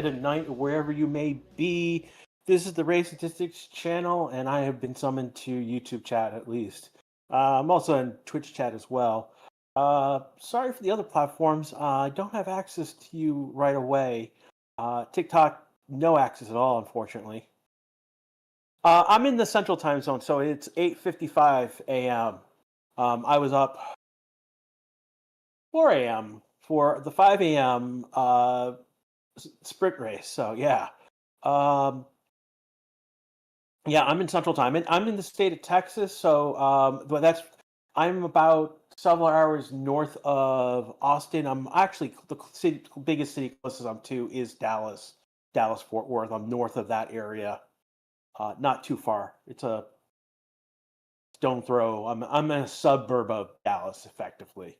dead of night, or wherever you may be. This is the Race Statistics channel, and I have been summoned to YouTube chat at least. I'm also in Twitch chat as well. Sorry for the other platforms. I don't have access to you right away. TikTok, no access at all, unfortunately. I'm in the Central Time Zone, so it's 8:55 a.m. I was up 4 a.m. for the 5 a.m. Sprint race. So yeah, um, yeah, I'm in Central Time, and I'm in the state of Texas. So, but I'm about several hours north of Austin. I'm actually biggest city closest I'm to is Dallas, Dallas Fort Worth. I'm north of that area, not too far. It's a stone throw. I'm in a suburb of Dallas, effectively.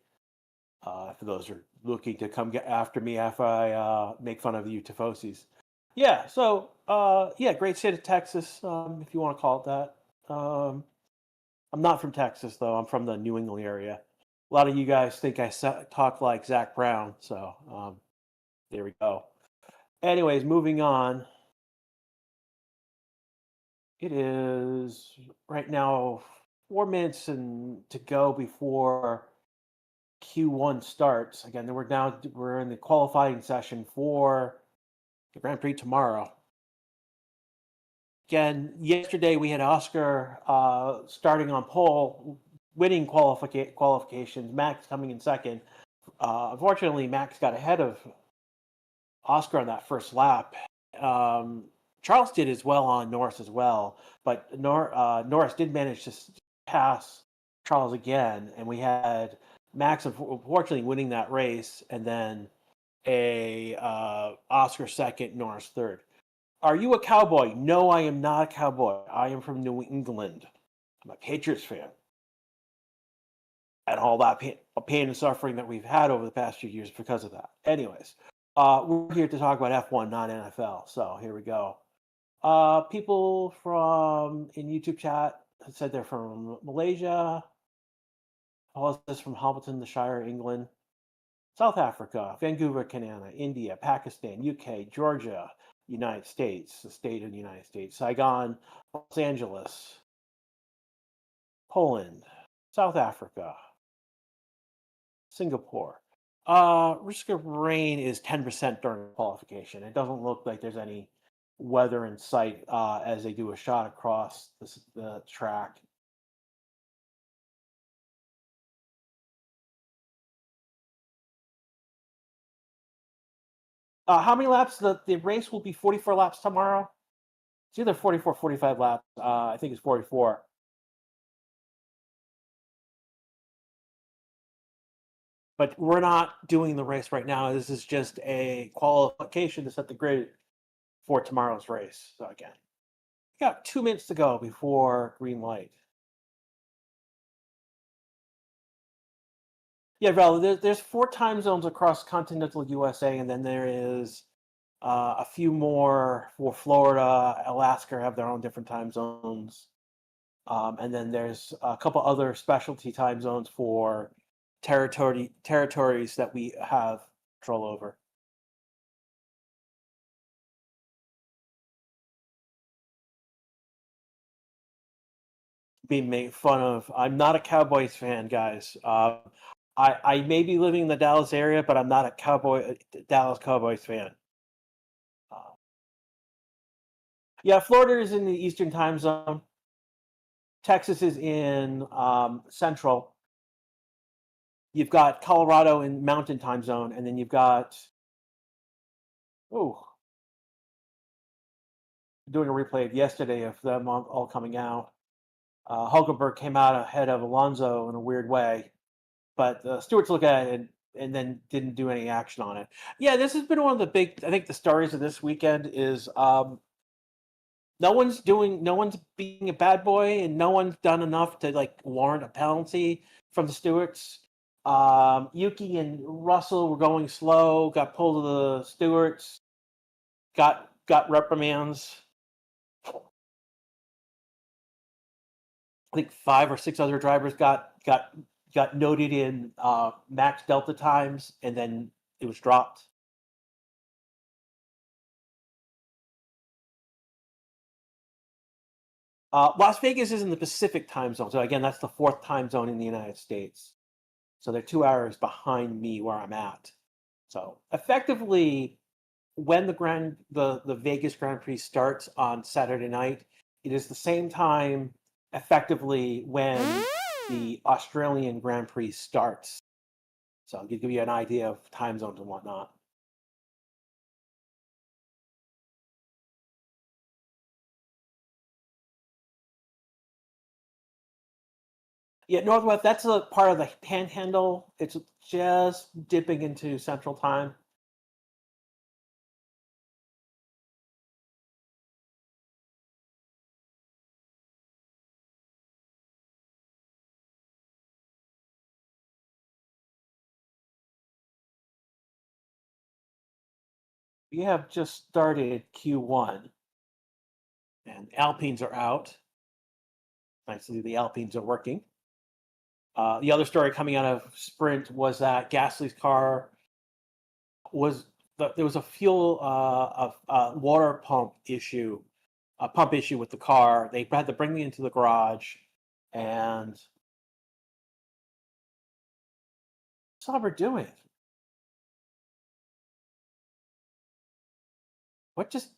For those who are looking to come get after me after I make fun of you Tifosis. Yeah, so yeah, great state of Texas, if you want to call it that. I'm not from Texas though. I'm from the New England area. A lot of you guys think I talk like Zach Brown, so there we go. Anyways, moving on. It is right now 4 minutes to go before Q1 starts. Again, we're in the qualifying session for the Grand Prix tomorrow. Again, yesterday we had Oscar starting on pole, winning qualifications. Max coming in second. Unfortunately, Max got ahead of Oscar on that first lap. Charles did as well on Norris as well, but Norris did manage to pass Charles again, and we had Max unfortunately winning that race, and then a Oscar second, Norris third. Are you a cowboy? No, I am not a cowboy. I am from New England. I'm a Patriots fan. And all that pain and suffering that we've had over the past few years because of that. Anyways, we're here to talk about F1, not NFL. So here we go. People in YouTube chat said they're from Malaysia. Paul is from Hamilton, the Shire, England. South Africa, Vancouver, Canada, India, Pakistan, UK, Georgia, United States, the state of the United States, Saigon, Los Angeles, Poland, South Africa, Singapore. Risk of rain is 10% during qualification. It doesn't look like there's any weather in sight as they do a shot across the track. How many laps? The race will be 44 laps tomorrow. It's either 44, 45 laps. I think it's 44. But we're not doing the race right now. This is just a qualification to set the grid for tomorrow's race. So again, we got 2 minutes to go before green light. Yeah, Val, there's 4 time zones across continental USA, and then there is a few more for Florida, Alaska have their own different time zones. And then there's a couple other specialty time zones for territories that we have control over. Being made fun of. I'm not a Cowboys fan, guys. I may be living in the Dallas area, but I'm not a Dallas Cowboys fan. Yeah, Florida is in the Eastern time zone. Texas is in Central. You've got Colorado in Mountain time zone, and then you've got doing a replay of yesterday of them all coming out. Hulkenberg came out ahead of Alonso in a weird way, but Stewart's looked at it and then didn't do any action on it. Yeah, this has been one of the big. I think the stories of this weekend is no one's being a bad boy, and no one's done enough to like warrant a penalty from the Stewarts. Yuki and Russell were going slow, got pulled to the Stewarts, got reprimands. I think 5 or 6 other drivers got noted in max delta times, and then it was dropped. Las Vegas is in the Pacific time zone. So again, that's the fourth time zone in the United States. So they're 2 hours behind me where I'm at. So effectively, when the Vegas Grand Prix starts on Saturday night, it is the same time effectively when the Australian Grand Prix starts. So I'll give you an idea of time zones and whatnot. Yeah, Northwest, that's a part of the Panhandle. It's just dipping into Central Time. We have just started Q1, and Alpines are out. Nicely, the Alpines are working. The other story coming out of Sprint was that Gasly's car was there was a fuel water pump issue with the car. They had to bring me into the garage, and saw her doing. What just?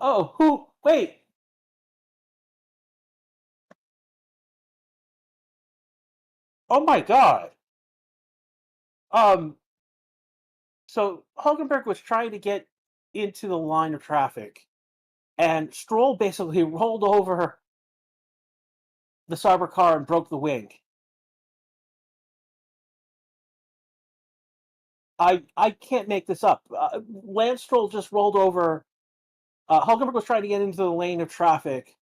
Oh, who? Wait. Oh my God. Um. So Hulkenberg was trying to get into the line of traffic, and Stroll basically rolled over the Sauber car and broke the wing. I can't make this up. Lance Stroll just rolled over. Hulkenberg was trying to get into the lane of traffic.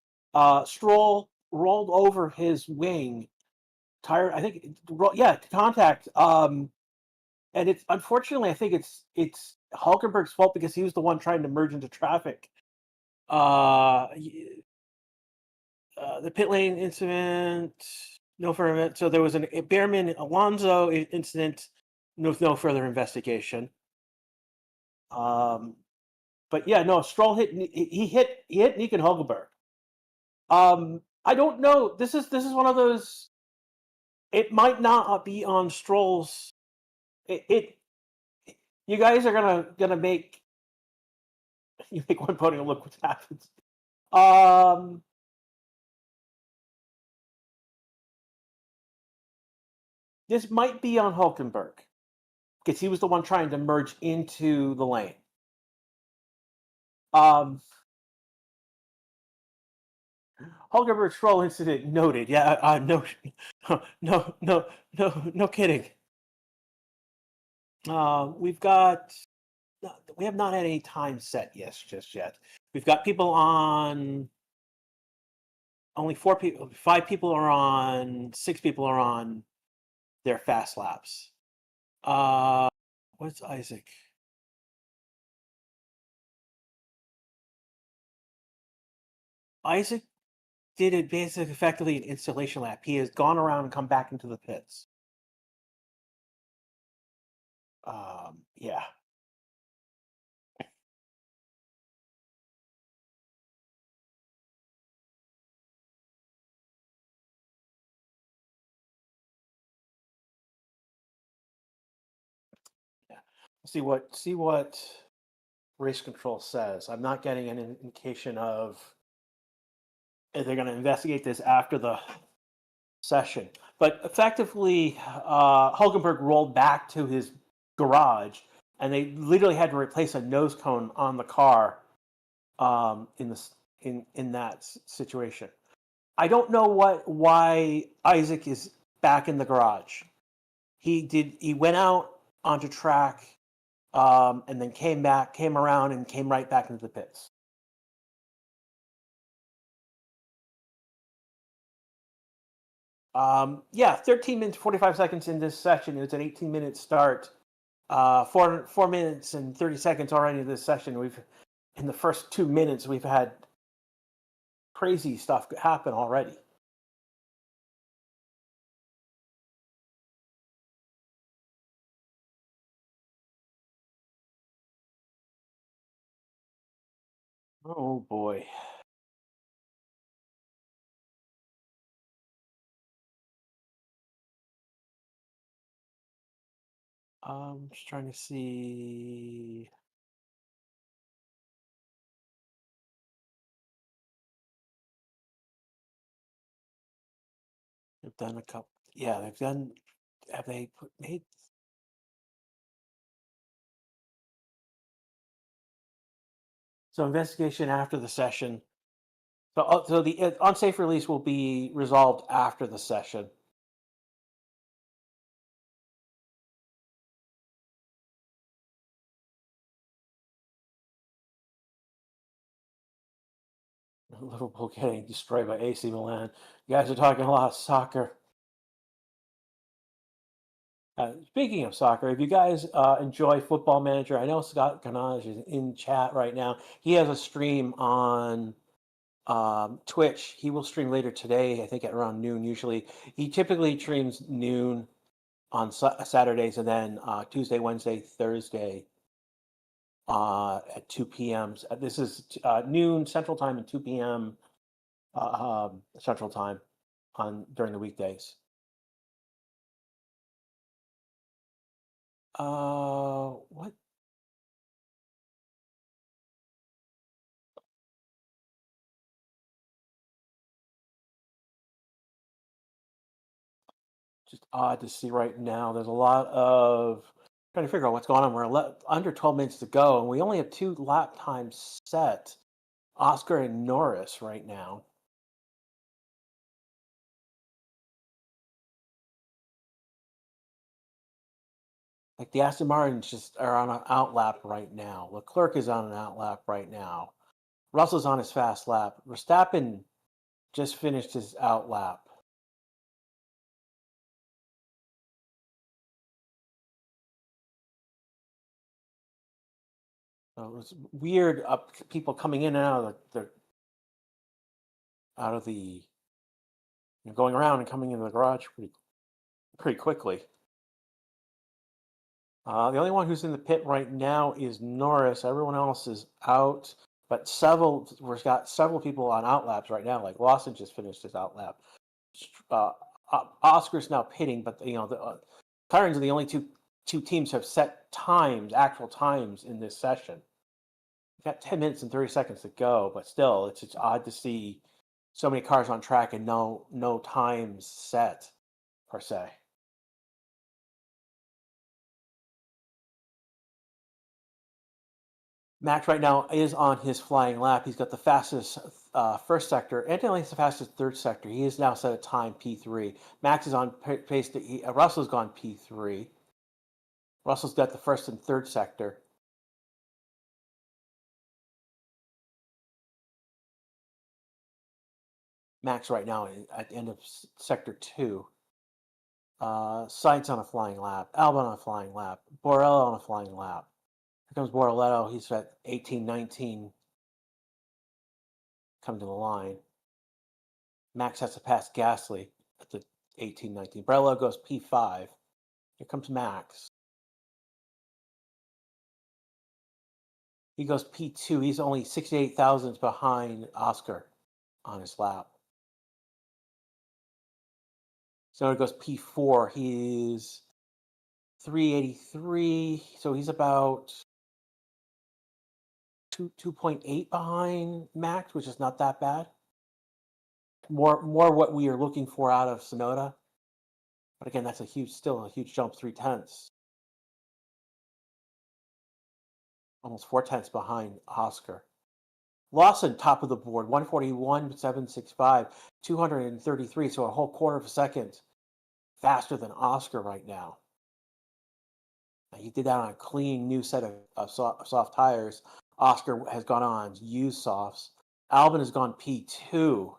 Stroll rolled over his wing. Tire, I think, yeah, contact. And it's unfortunately, I think it's Hulkenberg's fault because he was the one trying to merge into traffic. Uh, the pit lane incident, no further. So there was a Behrman Alonso incident, no further investigation. But yeah, no, Stroll he hit Nico Hulkenberg. I don't know. This is one of those. It might not be on Stroll's. It you guys are gonna make you make one podium. Look what happens. Um, this might be on Hulkenberg because he was the one trying to merge into the lane. Um, Hulkenberg Stroll incident noted. Yeah, no, no kidding. We've got we have not had any time set just yet. We've got people on only 4 people, 5 people are on, 6 people are on their fast laps. What's Isaac? Isaac did it basically effectively an installation lap. He has gone around and come back into the pits. Yeah. Yeah. See what race control says. I'm not getting an indication of if they're going to investigate this after the session. But effectively, Hulkenberg rolled back to his garage, and they literally had to replace a nose cone on the car in this in that situation. I don't know why Isaac is back in the garage. He went out onto track, and then came around, and came right back into the pits. Yeah, 13 minutes 45 seconds in this session. It's an 18-minute start. 4 minutes and 30 seconds already in this session. We've in the first 2 minutes we've had crazy stuff happen already. Oh boy. Just trying to see. They've done a couple. Yeah, they've done. Have they made? So investigation after the session. So the unsafe release will be resolved after the session. Liverpool getting destroyed by AC Milan. You guys are talking a lot of soccer. Speaking of soccer, if you guys enjoy Football Manager, I know Scott Ganage is in chat right now. He has a stream on Twitch. He will stream later today, I think at around noon usually. He typically streams noon on Saturdays and then Tuesday, Wednesday, Thursday at 2 p.m. This is noon Central Time and 2 p.m. Central Time on during the weekdays. What? Just odd to see right now. There's a lot of trying to figure out what's going on. We're under 12 minutes to go, and we only have 2 lap times set. Oscar and Norris right now. Like the Aston Martins just are on an outlap right now. Leclerc is on an outlap right now. Russell's on his fast lap. Verstappen just finished his outlap. So it was weird. People coming in and out of going around and coming into the garage pretty quickly. The only one who's in the pit right now is Norris. Everyone else is out, but we've got several people on outlaps right now. Like Lawson just finished his outlap. Uh, Oscar's now pitting, but the Tyrants are the only two teams have set times, actual times in this session. We've got 10 minutes and 30 seconds to go, but still, it's odd to see so many cars on track and no times set per se. Max right now is on his flying lap. He's got the fastest first sector, and only the fastest third sector. He is now set a time P3. Max is on pace to. Russell's gone P3. Russell's got the first and third sector. Max right now at the end of sector 2. Sainz on a flying lap. Albon on a flying lap. Borrell on a flying lap. Here comes Borrelletto. He's at 18-19. Coming to the line. Max has to pass Gasly at the 18-19. Borrelletto goes P5. Here comes Max. He goes P2. He's only 68 thousandths behind Oscar on his lap. So it goes P4. He's 383. So he's about 2.8 behind Max, which is not that bad. More what we are looking for out of Sonoda. But again, that's still a huge jump, 3/10. Almost 4/10 behind Oscar. Lawson, top of the board, 141.765, 233, so a whole quarter of a second faster than Oscar right now. He did that on a clean new set of soft tires. Oscar has gone on used softs. Albon has gone P2,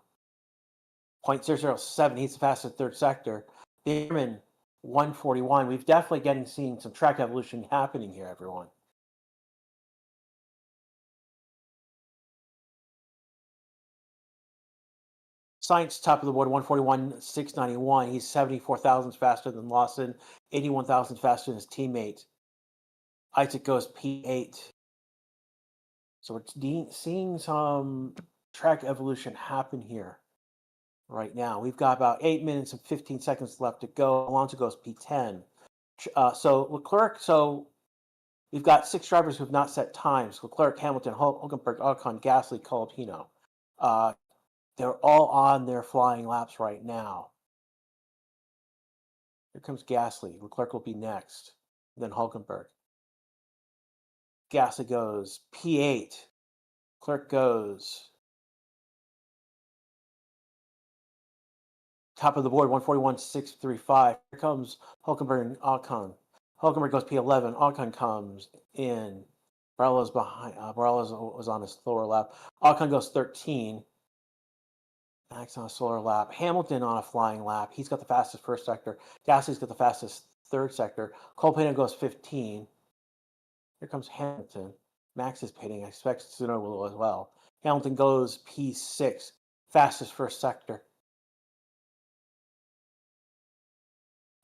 0.007. He's the fastest third sector. Bierman, 141. We've definitely seeing some track evolution happening here, everyone. Sainz, top of the board, 141.691. He's 74 thousandths faster than Lawson, 81 thousandths faster than his teammate. Isaac goes P8. So we're seeing some track evolution happen here right now. We've got about 8 minutes and 15 seconds left to go. Alonso goes P10. So Leclerc, so we've got 6 drivers who have not set times: Leclerc, Hamilton, Hulkenberg, Ocon, Gasly, Colapino. They're all on their flying laps right now. Here comes Gasly. Leclerc will be next. Then Hulkenberg. Gasly goes P8. Leclerc goes top of the board, 141.635. Here comes Hulkenberg and Ocon. Hulkenberg goes P11. Ocon comes in. Barola's behind. Barola's was on his slower lap. Ocon goes 13. Max on a slower lap. Hamilton on a flying lap. He's got the fastest first sector. Gasly's got the fastest third sector. Colapino goes 15. Here comes Hamilton. Max is pitting. I expect Tsunoda will as well. Hamilton goes P6. Fastest first sector.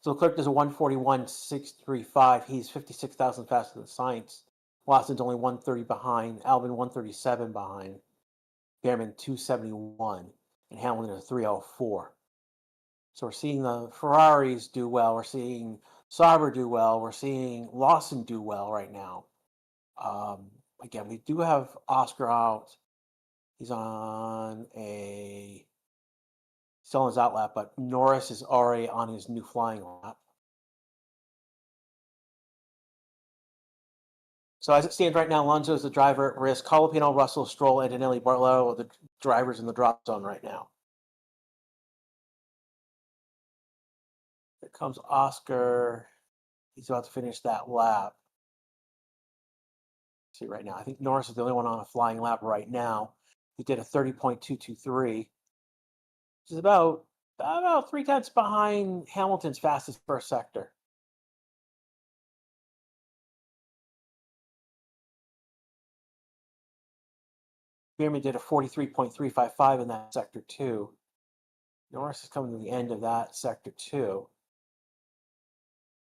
So Leclerc does a 141.635. He's 56,000 faster than Sainz. Watson's only 130 behind. Albon 137 behind. Behrman 271. And Hamilton is 304. So we're seeing the Ferraris do well. We're seeing Sauber do well. We're seeing Lawson do well right now. Again, we do have Oscar out. He's on still on his out lap, but Norris is already on his new flying lap. So as it stands right now, Alonso is the driver at risk. Colapino, Russell, Stroll, Antonelli, Bartolo are the drivers in the drop zone right now. Here comes Oscar. He's about to finish that lap. See right now, I think Norris is the only one on a flying lap right now. He did a 30.223, which is about 3 tenths behind Hamilton's fastest first sector. Behrman did a 43.355 in that sector too. Norris is coming to the end of that sector too.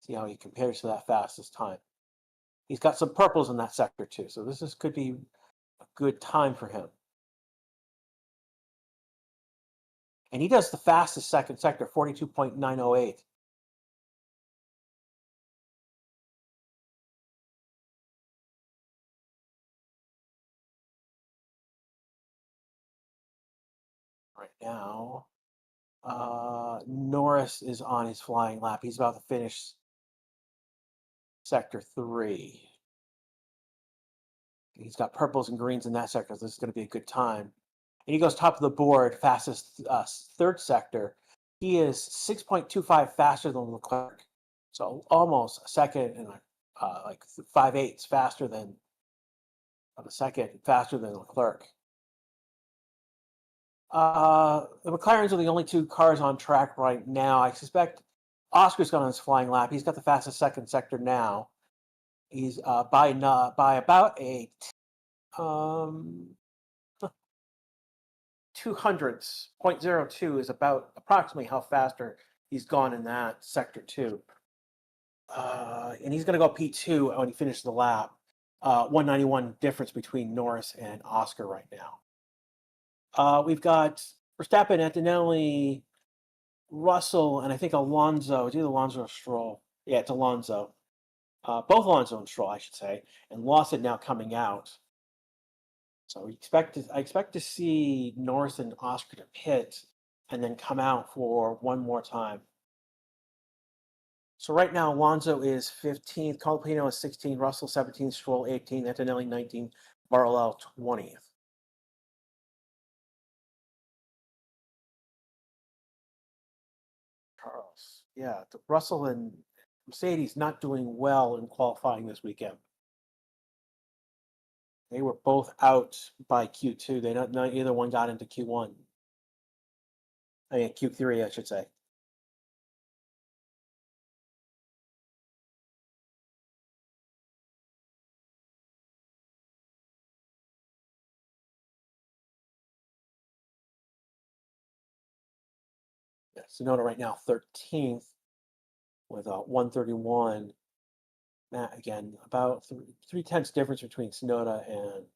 See how he compares to that fastest time. He's got some purples in that sector too, so could be a good time for him. And he does the fastest second sector, 42.908. Right now, Norris is on his flying lap. He's about to finish sector 3. He's got purples and greens in that sector. So this is going to be a good time. And he goes top of the board, fastest third sector. He is 6.25 faster than Leclerc. So almost a second and like 5/8 faster than a second faster than Leclerc. The McLarens are the only 2 cars on track right now. I suspect Oscar's gone on his flying lap. He's got the fastest second sector now. He's by about a 200ths. 0.02 is about approximately how faster he's gone in that sector 2. And he's going to go P2 when he finishes the lap. 191 difference between Norris and Oscar right now. We've got Verstappen, Antonelli, Russell, and I think Alonso. It's either Alonso or Stroll. Yeah, it's Alonso. Both Alonso and Stroll, I should say. And Lawson now coming out. So I expect to see Norris and Oscar to pit and then come out for one more time. So right now, Alonso is 15th, Colapino is 16th, Russell 17th, Stroll 18th, Antonelli 19th, Barlow 20th. Carlos, yeah, Russell and Mercedes not doing well in qualifying this weekend. They were both out by Q2. Not either one got into Q1. I mean Q3, I should say. Yeah, Tsunoda right now 13th with 131. Matt again about 3/10 difference between Tsunoda and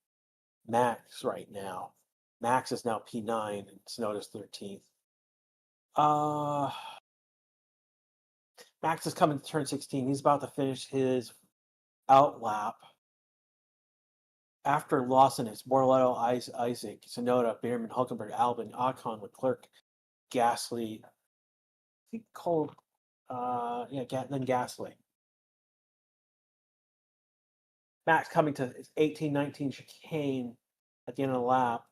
Max right now. Max is now P9 and Snowda's 13th. Uh, Max is coming to turn 16. He's about to finish his out lap. After Lawson, it's Borletto, Isaac, Sonoda, Bierman, Hulkenberg, Albin, Ocon, Leclerc, Gasly. I think Cole, then Gasly. Max coming to 18, 19 chicane at the end of the lap.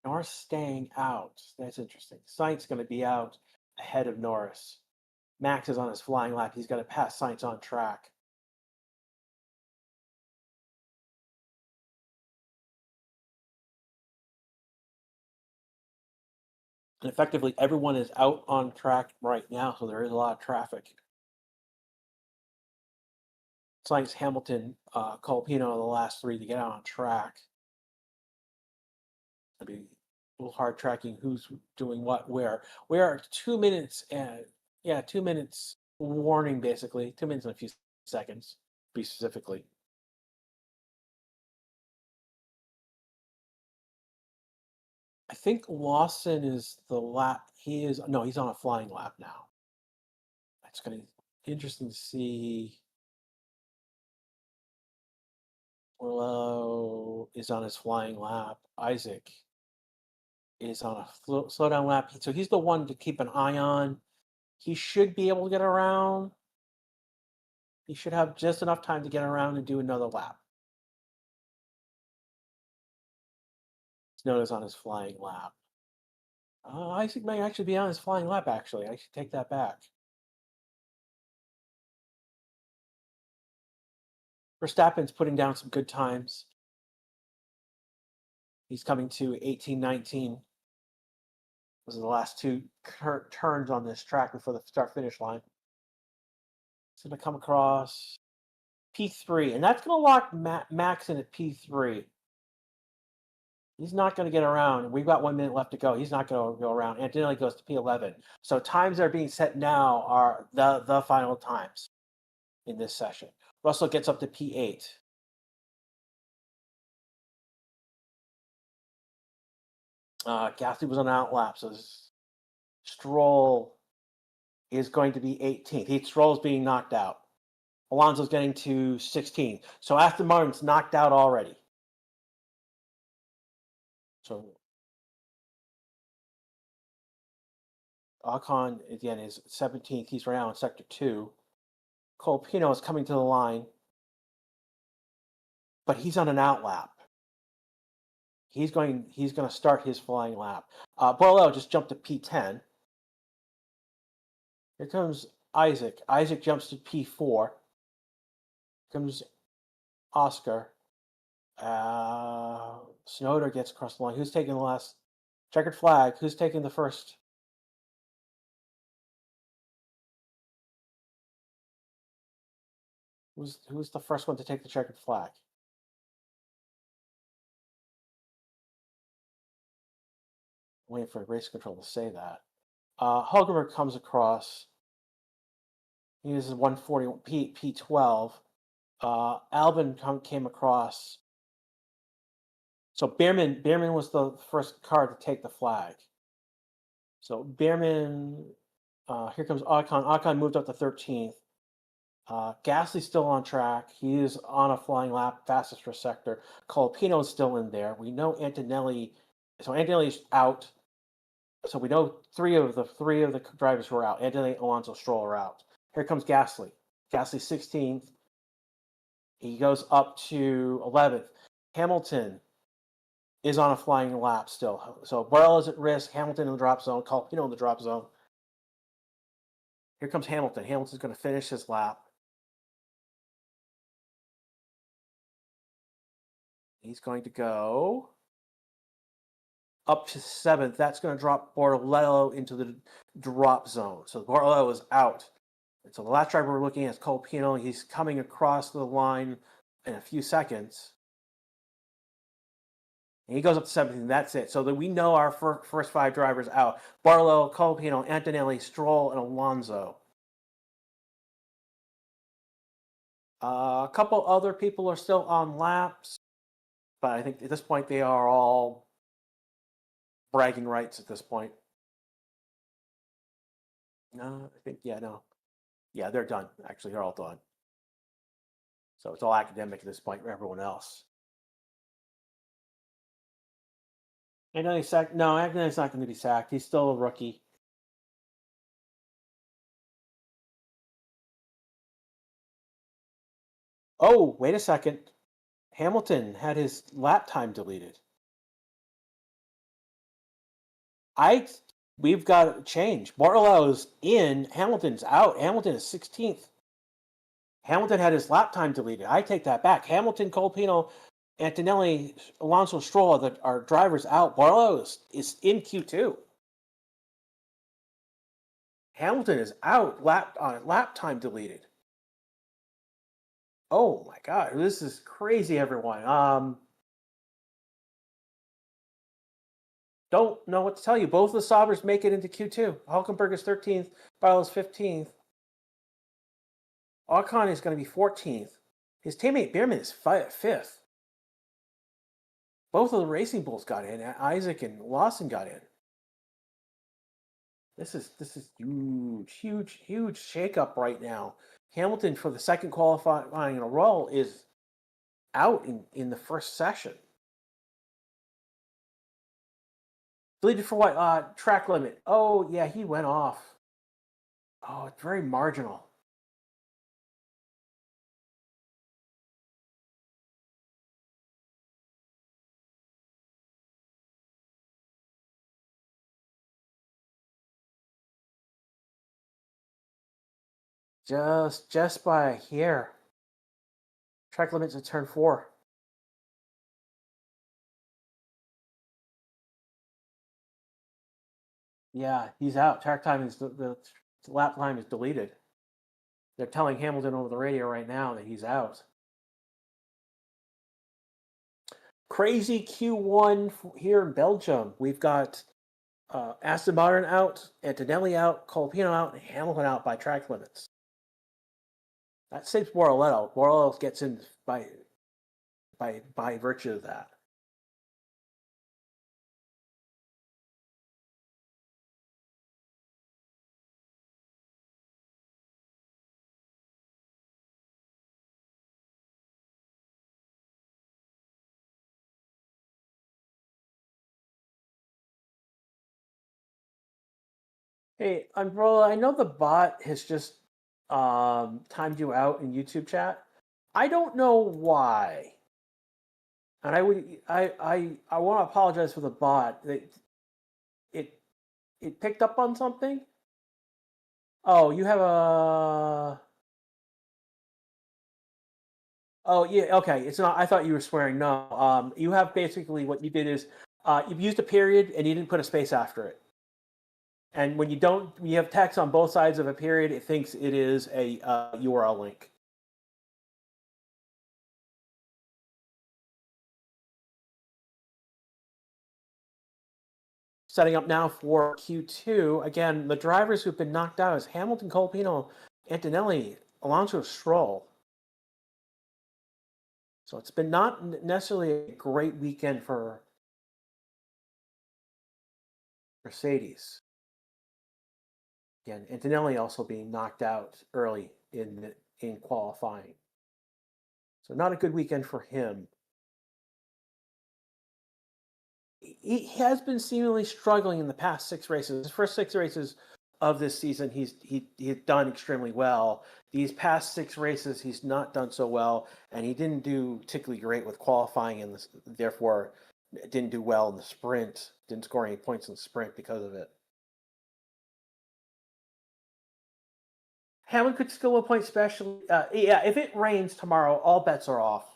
Norris staying out. That's interesting. Sainz going to be out ahead of Norris. Max is on his flying lap. He's got to pass Sainz on track. And effectively, everyone is out on track right now, so there is a lot of traffic. Sainz, Hamilton, Colpino are the last three to get out on track. It'll be a little hard tracking who's doing what where. We are 2 minutes and 2 minutes warning basically. 2 minutes and a few seconds, to be specifically. I think Lawson is the lap. He's on a flying lap now. It's going to be interesting to see. Willow is on his flying lap. Isaac is on a slow down lap. So he's the one to keep an eye on. He should be able to get around. He should have just enough time to get around and do another lap. Snowda's on his flying lap. Isaac may actually be on his flying lap, actually. I should take that back. Verstappen's putting down some good times. He's coming to 18, 19. Those are the last two turns on this track before the start-finish line. It's going to come across P3, and that's going to lock Max in at P3. He's not going to get around. We've got 1 minute left to go. He's not going to go around. Antonelli goes to P11. So times that are being set now are the final times in this session. Russell gets up to P8. Gasly was on an outlap, so Stroll is going to be 18th. Stroll's being knocked out. Alonso's getting to 16. So Aston Martin's knocked out already. So Ocon, again, is 17th. He's right now in Sector 2. Colpino is coming to the line, but he's on an outlap. He's going to start his flying lap. Borello just jumped to P10. Here comes Isaac. Isaac jumps to P4. Here comes Oscar. Snowder gets across the line. Who's taking the last checkered flag? Who's taking the first? Who's the first one to take the checkered flag? I'm waiting for race control to say that. Hulkenberg comes across. He uses 140 P12. Albin came across. So Bierman was the first car to take the flag. So Bierman, here comes Ocon. Ocon moved up to 13th. Gasly's still on track. He is on a flying lap, fastest for sector. Colapino is still in there. We know Antonelli. So Antonelli's out. So we know three of the drivers who are out. Antonelli, Alonso, Stroll are out. Here comes Gasly. Gasly 16th. He goes up to 11th. Hamilton is on a flying lap still. So Burrell is at risk. Hamilton in the drop zone. Colapino in the drop zone. Here comes Hamilton. Hamilton's going to finish his lap. He's going to go up to 7th. That's going to drop Bordello into the drop zone. So Bordello is out. And so the last driver we're looking at is Colapino. He's coming across the line in a few seconds. And he goes up to 17th, and that's it. So that we know our first 5 drivers out. Barlow, Colapino, Antonelli, Stroll, and Alonso. A couple other people are still on laps, but I think at this point they are all bragging rights at this point. No, I think, yeah, no. Yeah, they're done. Actually, they're all done. So it's all academic at this point for everyone else. I know he's sacked. No, Agnet's not going to be sacked. He's still a rookie. Oh, wait a second. Hamilton had his lap time deleted. I we've got to change. Bartolo's in, Hamilton's out. Hamilton is 16th. Hamilton had his lap time deleted. I take that back. Hamilton, Colpino, Antonelli, Alonso, Stroll are drivers out. Bartolo is in Q2. Hamilton is out. Lap time deleted. Oh my god, this is crazy, everyone. Don't know what to tell you. Both of the Saubers make it into Q2. Hulkenberg is 13th, Bartolo is 15th. Ocon is going to be 14th. His teammate Bierman is 5th. Both of the Racing Bulls got in. Isaac and Lawson got in. This is huge shakeup right now. Hamilton, for the second qualifying in a row, is out in the first session. Deleted for what? Track limit. Oh yeah, he went off. Oh, it's very marginal. Just by here. Track limits at turn 4. Yeah, he's out. Track time is the lap time is deleted. They're telling Hamilton over the radio right now that he's out. Crazy Q1 here in Belgium. We've got Aston Martin out, Antonelli out, Colpino out, and Hamilton out by track limits. That saves Bortoletto. Bortoletto gets in by virtue of that. Hey, Umbrella, I know the bot has just timed you out in YouTube chat. I don't know why. And I want to apologize for the bot. It it picked up on something. Oh, you have a. Oh yeah, okay. It's not. I thought you were swearing. No. You have basically what you did is you've used a period and you didn't put a space after it. And when you have text on both sides of a period, it thinks it is a URL link. Setting up now for Q2. Again, the drivers who've been knocked out is Hamilton, Colpino, Antonelli, Alonso, Stroll. So it's been not necessarily a great weekend for Mercedes. Again, Antonelli also being knocked out early in qualifying. So not a good weekend for him. He has been seemingly struggling in the past 6 races. His first 6 races of this season, he's done extremely well. These past 6 races, he's not done so well, and he didn't do particularly great with qualifying, and therefore didn't do well in the sprint. Didn't score any points in the sprint because of it. Hamlin could still a point special. Yeah, if it rains tomorrow, all bets are off.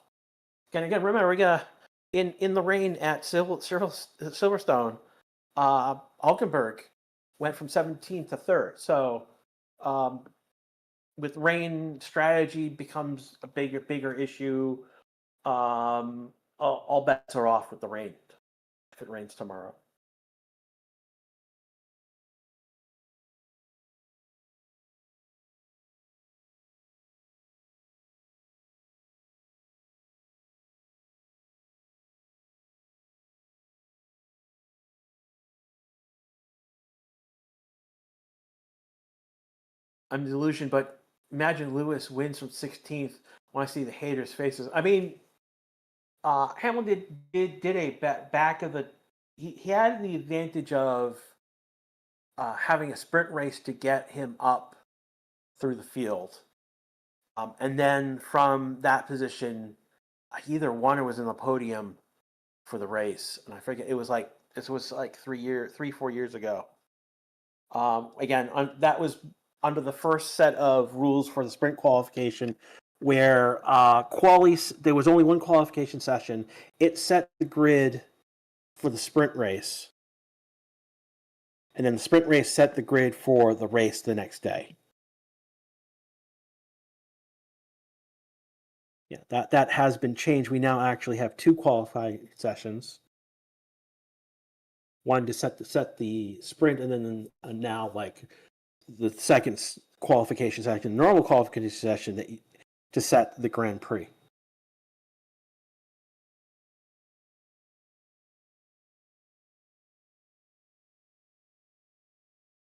And again, remember, we got in the rain at Silverstone. Hulkenberg went from 17th to 3rd. So with rain, strategy becomes a bigger issue. All bets are off with the rain if it rains tomorrow. I'm delusioned, but imagine Lewis wins from 16th when I see the haters' faces. I mean, Hamilton did a back of the. He had the advantage of having a sprint race to get him up through the field, and then from that position, he either won or was in the podium for the race, and I forget. It was like this was like 4 years ago. Again, that was under the first set of rules for the sprint qualification, where there was only one qualification session. It set the grid for the sprint race, and then the sprint race set the grid for the race the next day. Yeah, that has been changed. We now actually have two qualifying sessions. One to set the sprint, and then now like the second qualification session, normal qualification session to set the Grand Prix.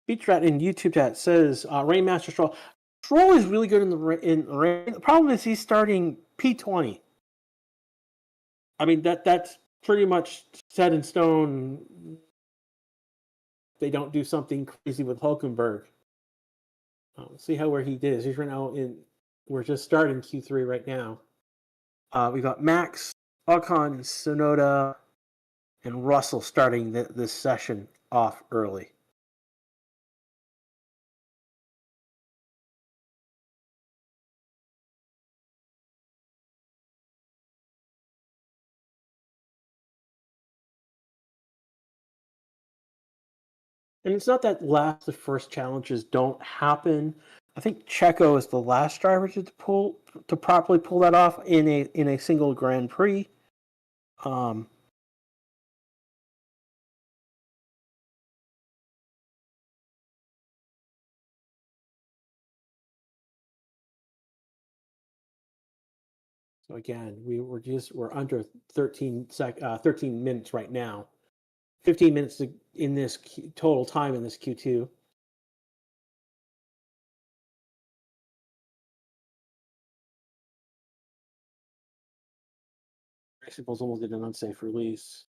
Beach Rat in YouTube chat says Rainmaster Stroll. Stroll is really good in the rain. The problem is he's starting P20. I mean that's pretty much set in stone. They don't do something crazy with Hulkenberg. Let's see where he did. He's right now we're just starting Q3 right now. We got Max, Ocon, Sonoda, and Russell starting this session off early. And it's not that the first challenges don't happen. I think Checo is the last driver to properly pull that off in a single Grand Prix. So again, we're under 13 minutes right now. 15 minutes in this total time in this Q2. Racing Bulls almost did an unsafe release.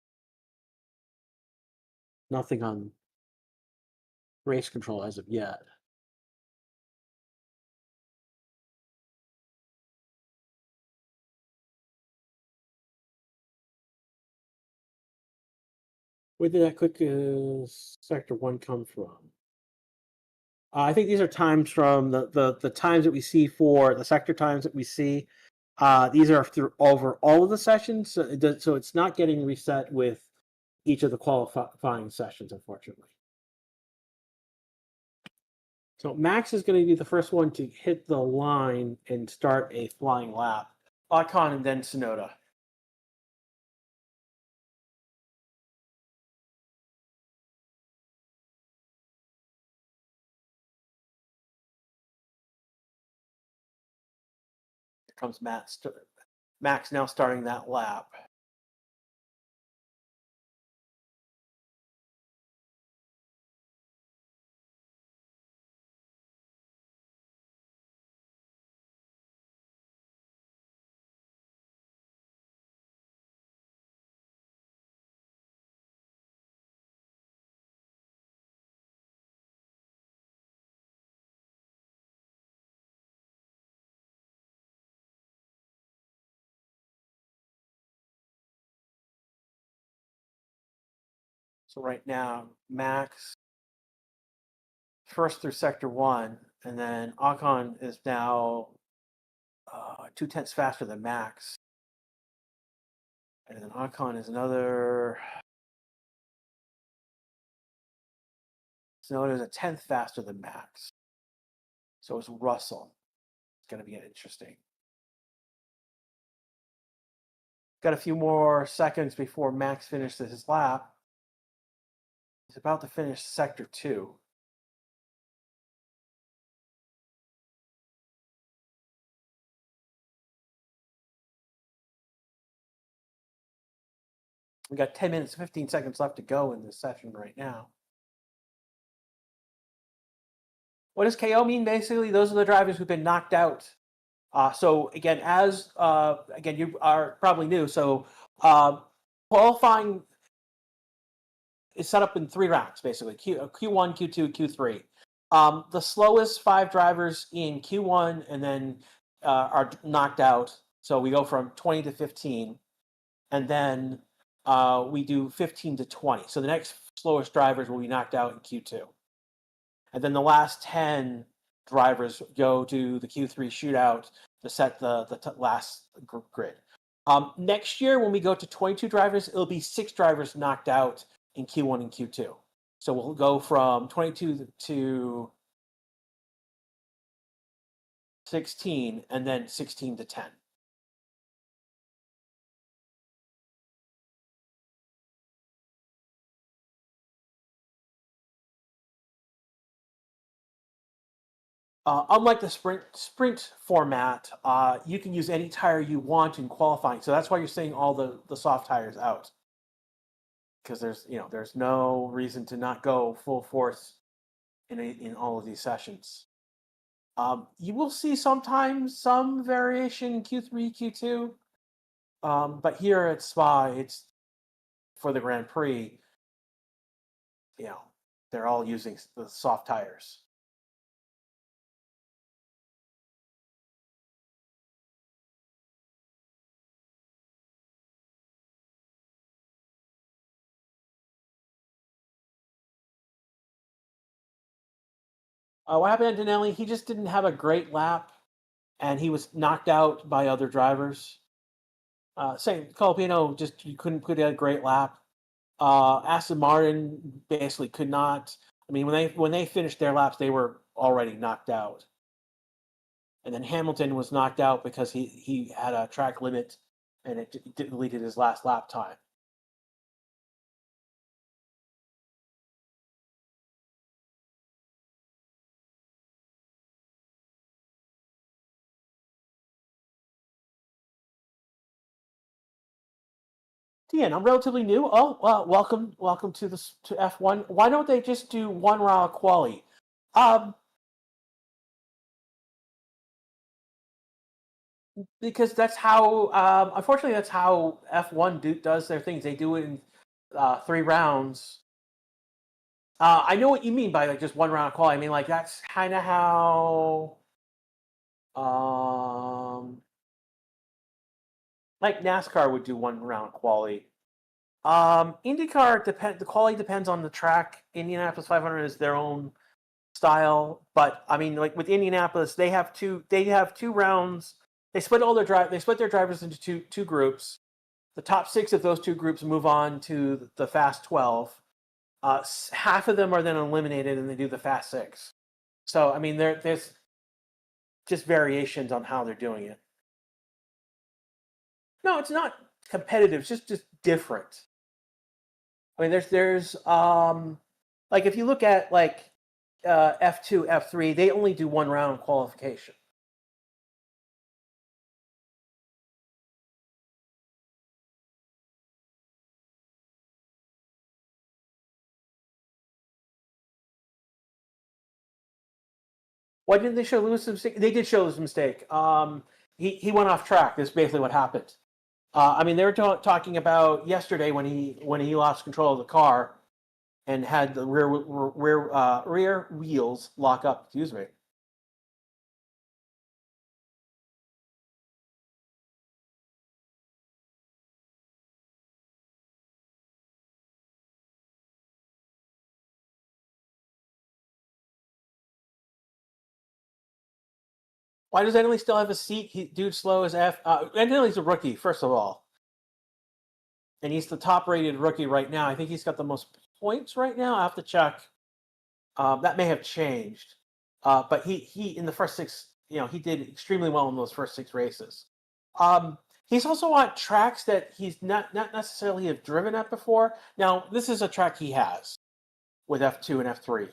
Nothing on race control as of yet. Where did that quick sector 1 come from? I think these are times from the times that we see for the sector times that we see. These are through over all of the sessions, so it's not getting reset with each of the qualifying sessions, unfortunately. So Max is going to be the first one to hit the line and start a flying lap. Ocon and then Sonoda. Here comes Max now starting that lap. So right now, Max first through sector 1, and then Ocon is now 0.2 faster than Max. And then Ocon is another. Sonoda is 1/10 faster than Max. So is Russell. It's going to be interesting. Got a few more seconds before Max finishes his lap. He's about to finish sector 2. We got 10 minutes, 15 seconds left to go in this session right now. What does KO mean? Basically, those are the drivers who've been knocked out. So again, again, you are probably new. So qualifying is set up in 3 rounds, basically Q1, Q2, Q3. The slowest 5 drivers in Q1 and then are knocked out. So we go from 20 to 15, and then we do 15 to 20. So the next slowest drivers will be knocked out in Q2. And then the last 10 drivers go to the Q3 shootout to set the last grid. Next year, when we go to 22 drivers, it'll be 6 drivers knocked out in Q1 and Q2. So we'll go from 22 to 16, and then 16 to 10. Unlike the sprint format, you can use any tire you want in qualifying. So that's why you're seeing all the soft tires out, because there's no reason to not go full force in all of these sessions. You will see sometimes some variation in Q3, Q2, but here at Spa, it's for the Grand Prix. They're all using the soft tires. What happened to Danelli? He just didn't have a great lap, and he was knocked out by other drivers. Same, Colapino just you couldn't put in a great lap. Aston Martin basically could not. I mean, when they finished their laps, they were already knocked out. And then Hamilton was knocked out because he had a track limit, and it deleted his last lap time. Ian, I'm relatively new. Oh, well, welcome to F1. Why don't they just do 1 round quali? Because that's how, unfortunately, that's how F1 does their things. They do it in 3 rounds. I know what you mean by like just 1 round quali. I mean, like that's kind of how, like NASCAR would do 1 round quali. IndyCar the quality depends on the track. Indianapolis 500 is their own style, but I mean, like with Indianapolis, they have 2 rounds. They split their drivers into two groups. The top 6 of those 2 groups move on to the Fast 12. Half of them are then eliminated, and they do the Fast 6. So I mean, there's just variations on how they're doing it. No, it's not competitive. It's just different. I mean, there's like if you look at like F2, F3, they only do 1 round qualification. Why didn't they show Lewis' mistake? They did show his mistake. He went off track. That's basically what happened. I mean, they were talking about yesterday when he lost control of the car and had the rear wheels lock up. Excuse me. Why does Enley still have a seat? Dude's slow as F. Enley's a rookie, first of all, and he's the top-rated rookie right now. I think he's got the most points right now. I have to check. That may have changed, but he in the first 6, he did extremely well in those first 6 races. He's also on tracks that he's not necessarily have driven at before. Now, this is a track he has with F2 and F3,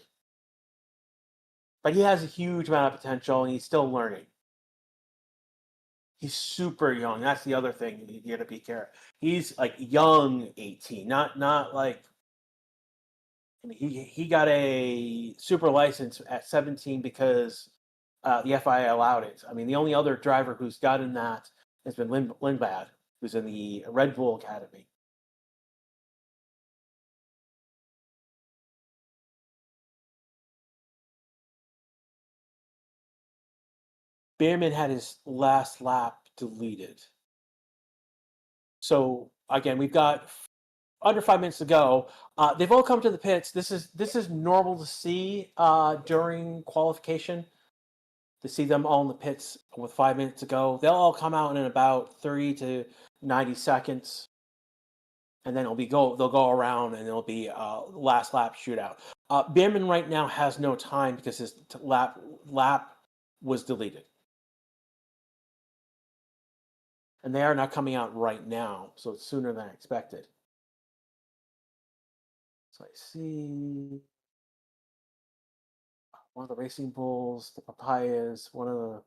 but he has a huge amount of potential, and he's still learning. He's super young. That's the other thing you got to be careful. He's like young 18, not like And he got a super license at 17 because the FIA allowed it. I mean, the only other driver who's gotten that has been Lindblad, who's in the Red Bull Academy. Behrman had his last lap deleted. So again, we've got under 5 minutes to go. They've all come to the pits. This is normal to see during qualification. To see them all in the pits with 5 minutes to go, they'll all come out in about 30 to 90 seconds, and then they'll go around, and it'll be last lap shootout. Behrman right now has no time because his lap was deleted. And they are not coming out right now, so it's sooner than I expected. So I see one of the Racing Bulls, the Papayas, one of the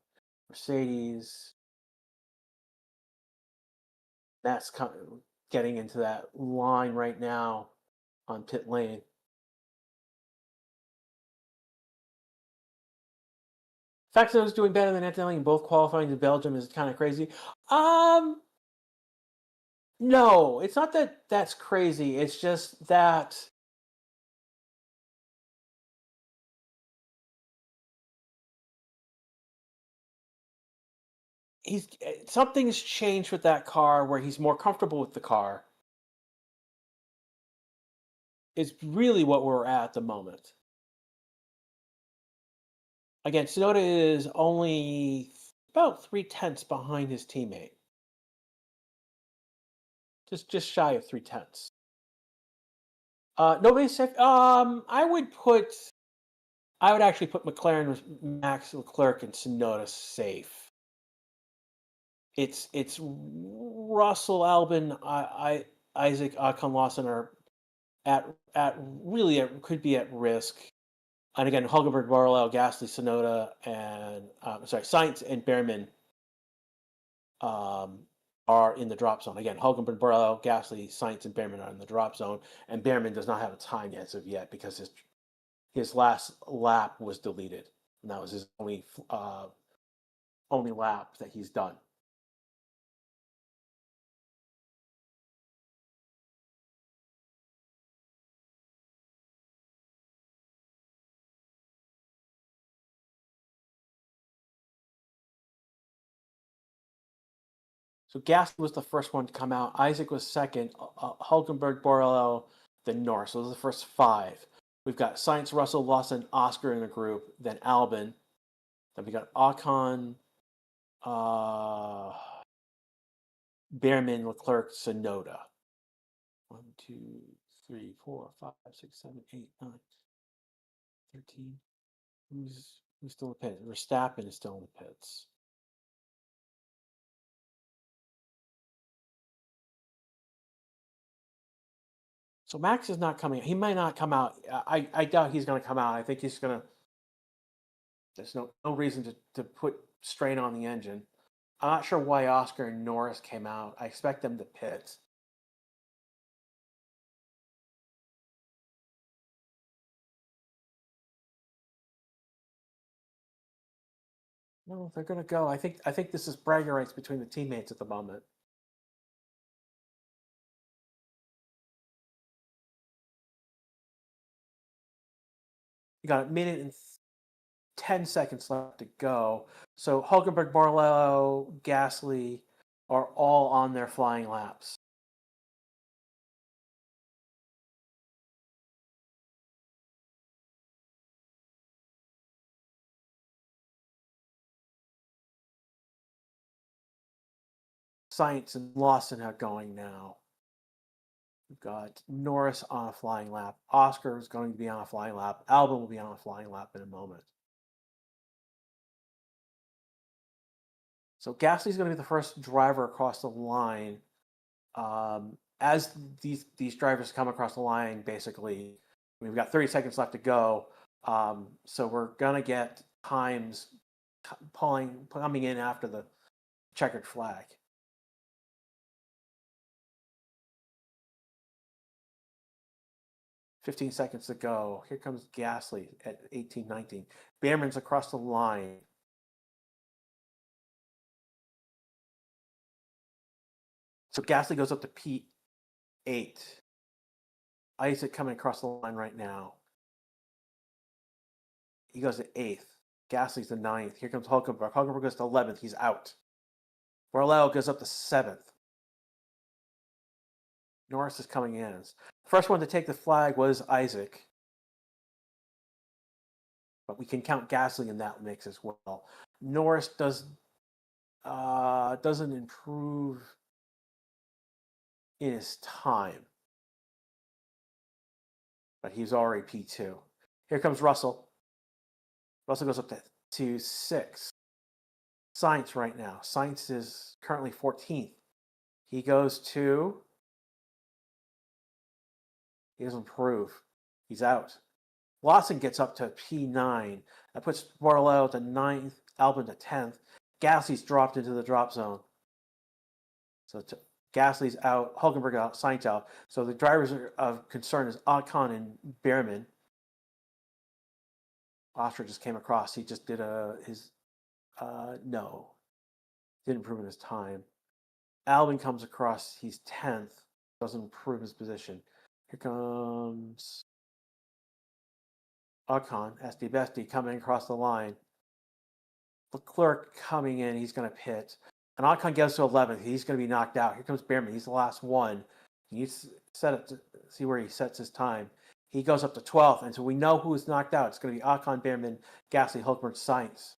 Mercedes. That's getting into that line right now on pit lane. The fact that I was doing better than Antonelli in both qualifying to Belgium is kind of crazy. No, it's not that that's crazy. It's just that something's changed with that car where he's more comfortable with the car. Is really what we're at the moment. Again, Tsunoda is only about 3/10 behind his teammate. Just shy of 3/10. Nobody's safe. I would actually put McLaren with Max, Leclerc, and Tsunoda safe. It's Russell, Albon, Isaac, Ocon, Lawson are could be at risk. And again, Hulkenberg, Barlow, Gasly, Tsunoda, and Sainz and Behrman are in the drop zone. Again, Hulkenberg, Barlow, Gasly, Sainz, and Behrman are in the drop zone, and Behrman does not have a time as of yet because his last lap was deleted, and that was his only lap that he's done. So Gasly was the first one to come out. Isaac was second. Hulkenberg, Borrello, then Norris. Those are the first five. We've got Sainz, Russell, Lawson, Oscar in the group. Then Albon. Then we got Ocon, Behrman, Leclerc, Tsunoda. 1, 2, 3, 4, 5, 6, 7, 8, 9, 13. Who's still in the pits? Verstappen is still in the pits. So Max is not coming. He might not come out. I doubt he's going to come out. I think he's going to. There's no reason to put strain on the engine. I'm not sure why Oscar and Norris came out. I expect them to pit. No, they're going to go. I think this is bragging rights between the teammates at the moment. You got a minute and 10 seconds left to go. So Hulkenberg, Barlow, Gasly are all on their flying laps. Sainz and Lawson are going now. We've got Norris on a flying lap. Oscar is going to be on a flying lap. Albon will be on a flying lap in a moment. So Gasly's going to be the first driver across the line. As these drivers come across the line, basically, we've got 30 seconds left to go. So we're going to get times coming in after the checkered flag. 15 seconds to go. Here comes Gasly at 18-19. Behrman's across the line. So Gasly goes up to P8. Isaac coming across the line right now. He goes to 8th. Gasly's the 9th. Here comes Hulkenberg. Hulkenberg goes to 11th. He's out. Borrello goes up to 7th. Norris is coming in. The first one to take the flag was Isaac. But we can count Gasly in that mix as well. Norris doesn't improve in his time. But he's already P2. Here comes Russell. Russell goes up to 6. Sainz right now. Sainz is currently 14th. He goes to... He doesn't improve. He's out. Lawson gets up to P9. That puts Borrello to 9th, Albon to 10th. Gasly's dropped into the drop zone. So Gasly's out, Hulkenberg out, Sainz out. So the drivers of concern is Ocon and Behrman. Oscar just came across. He just did no. Didn't improve in his time. Albon comes across. He's 10th. Doesn't improve his position. Here comes Ocon, SD Bestie, coming across the line. Leclerc coming in. He's going to pit. And Ocon gets to 11th. He's going to be knocked out. Here comes Behrman. He's the last one. You set it to see where he sets his time. He goes up to 12th. And so we know who is knocked out. It's going to be Ocon, Behrman, Gasly, Hulkenberg, Sainz.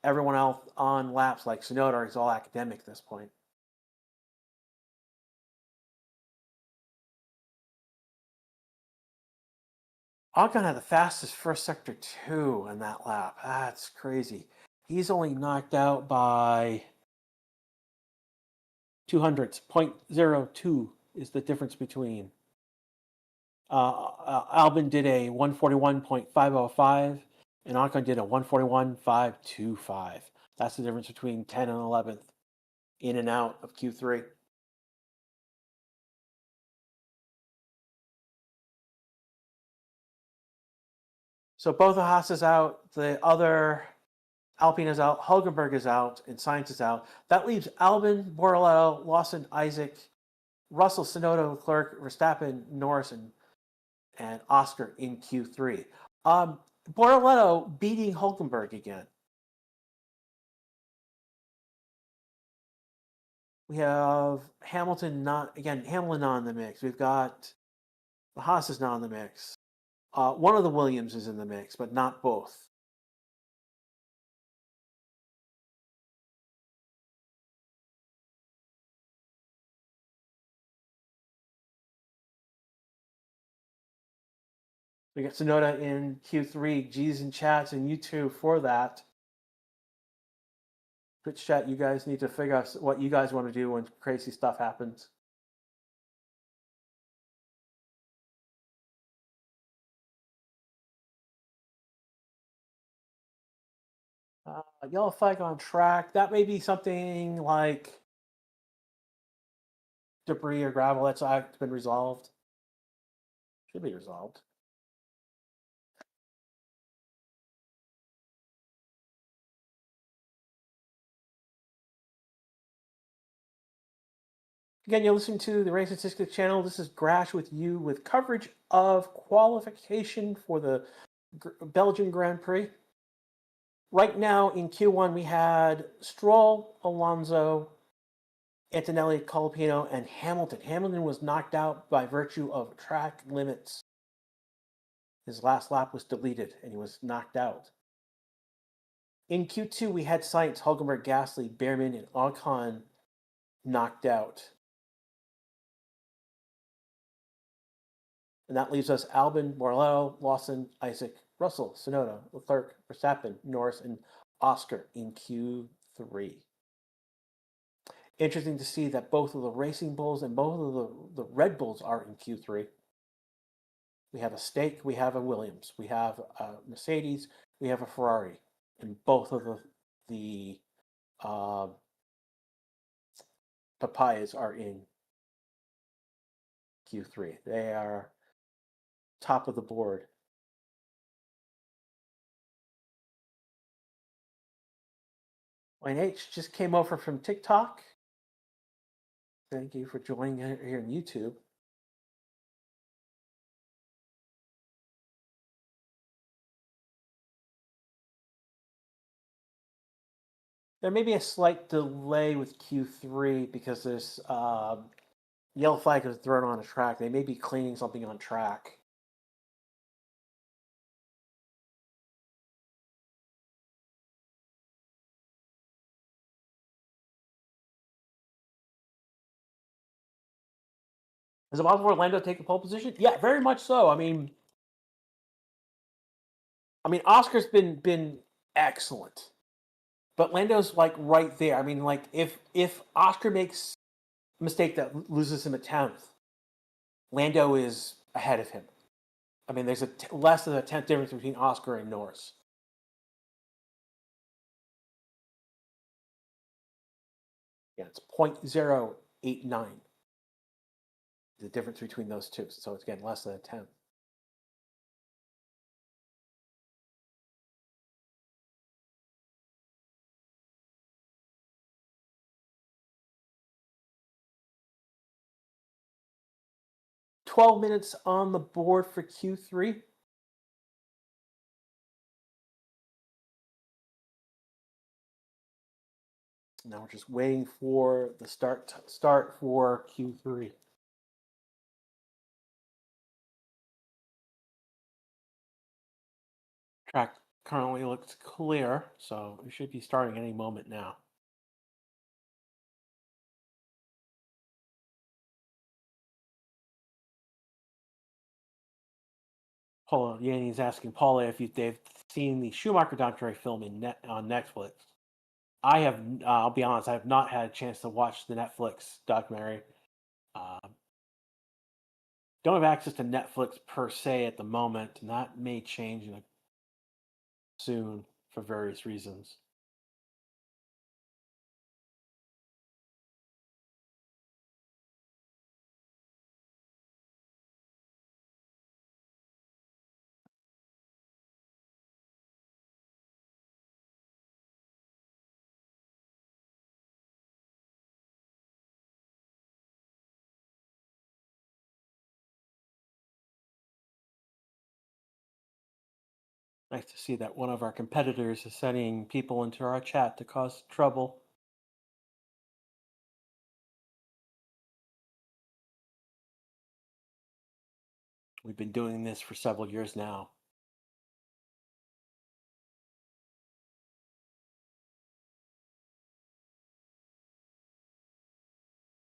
Everyone else on laps like Tsunoda is all academic at this point. Ocon had the fastest first sector 2 in that lap. That's crazy. He's only knocked out by 200s. 0.02 is the difference between. Albon did a 141.505, and Ocon did a 141.525. That's the difference between 10 and 11th in and out of Q3. So both the Haas is out, the other Alpine is out, Hulkenberg is out, and Sainz is out. That leaves Albon, Borrello, Lawson, Isaac, Russell, Tsunoda, Leclerc, Verstappen, Norris, and Oscar in Q3. Borrello beating Hulkenberg again. We have Hamilton not in the mix. We've got the Haas is not in the mix. One of the Williams is in the mix, but not both. We got Tsunoda in Q3. G's in chats and YouTube for that. Twitch chat, you guys need to figure out what you guys want to do when crazy stuff happens. Yellow flag on track. That may be something like debris or gravel that's been resolved. Should be resolved. Again, you're listening to the Race Statistics channel. This is Grash with you with coverage of qualification for the Belgian Grand Prix. Right now in Q1, we had Stroll, Alonso, Antonelli, Colapino, and Hamilton. Hamilton was knocked out by virtue of track limits. His last lap was deleted, and he was knocked out. In Q2, we had Sainz, Hulkenberg, Gasly, Behrman, and Ocon knocked out. And that leaves us Albon, Borrello, Lawson, Isaac, Russell, Tsunoda, Leclerc, Verstappen, Norris, and Oscar in Q3. Interesting to see that both of the Racing Bulls and both of the Red Bulls are in Q3. We have a Stake, we have a Williams, we have a Mercedes, we have a Ferrari, and both of the Papayas are in Q3. They are top of the board. Wayne H just came over from TikTok. Thank you for joining here on YouTube. There may be a slight delay with Q3 because there's yellow flag was thrown on a track. They may be cleaning something on track. Is it possible for Orlando to take a pole position? Yeah, very much so. I mean, Oscar's been excellent, but Lando's like right there. I mean, like if Oscar makes a mistake that loses him a 10th, Lando is ahead of him. I mean, there's less than a 10th difference between Oscar and Norris. Yeah, it's 0.089. The difference between those two. So it's again less than a 10th. $12 minutes on the board for Q3. Now we're just waiting for the start for Q3. Track currently looks clear, so we should be starting any moment now. Paula Yanni's asking Paula if they've seen the Schumacher documentary film on Netflix. I have. I'll be honest. I have not had a chance to watch the Netflix documentary. Don't have access to Netflix per se at the moment, and that may change soon for various reasons. Nice to see that one of our competitors is sending people into our chat to cause trouble. We've been doing this for several years now.